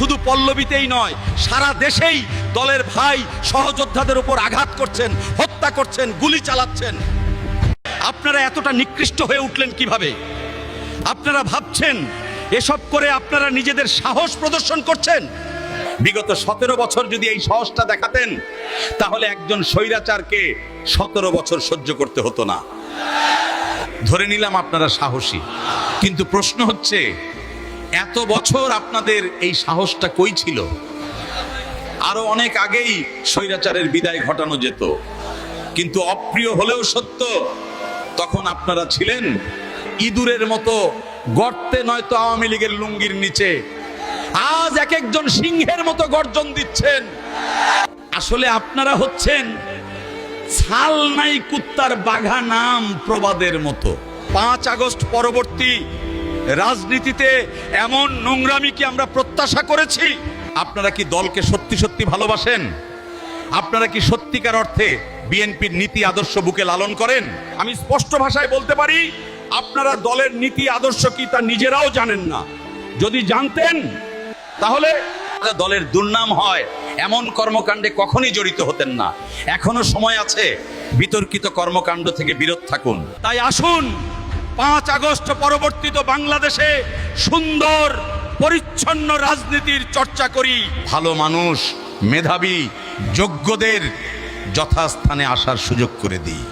শুধু পল্লবীতেই নয়, সারা দেশেই দলের ভাই সহযোদ্ধাদের উপর আঘাত করছেন, হত্যা করছেন, গুলি চালাচ্ছেন। আপনারা এতটা নিকৃষ্ট হয়ে উঠলেন কিভাবে? আপনারা ভাবছেন এসব করে আপনারা নিজেদের সাহস প্রদর্শন করছেন? বিগত 17 বছর যদি এই সাহসটা দেখাতেন, তাহলে একজন স্বৈরাচারকে 17 বছর সহ্য করতে হতো না। ধরে নিলাম আপনারা সাহসী, কিন্তু প্রশ্ন হচ্ছে এত বছর আপনাদের এই সাহসটা কই ছিল? আরো অনেক আগেই স্বৈরাচারের বিদায় ঘটানো যেত, কিন্তু অপ্রিয় হলেও সত্য, তখন আপনারা ছিলেন ইঁদুরের মতো গর্তে, নয়তো আওয়ামী লীগের লুঙ্গির নিচে। আজ এক একজন সিংহের মতো গর্জন দিচ্ছেন। আসলে আপনারা হচ্ছেন ছাল নাই কুত্তার বাঘা নাম প্রবাদের মতো। 5 আগস্ট পরবর্তী রাজনীতিতে এমন নোংরামি কি আমরা প্রত্যাশা করেছি? আপনারা কি দলকে সত্যি সত্যি ভালোবাসেন? আপনারা কি সত্যিকার অর্থে বিএনপির নীতি আদর্শ বুকে লালন করেন? আমি স্পষ্ট ভাষায় বলতে পারি, আপনারা দলের নীতি আদর্শ কি তা নিজেরাও জানেন না। যদি জানতেন, তাহলে দলের দুর্নাম হয় এমন কর্মকাণ্ডে কখনই জড়িত হতেন না। এখনো সময় আছে, বিতর্কিত কর্মকাণ্ড থেকে বিরত থাকুন। তাই আসুন 5 আগস্ট পরবর্তীত বাংলাদেশে সুন্দর পরিচ্ছন্ন রাজনীতির চর্চা করি। ভালো মানুষ, মেধাবী, যোগ্যদের যথাস্থানে আসার সুযোগ করে দিই।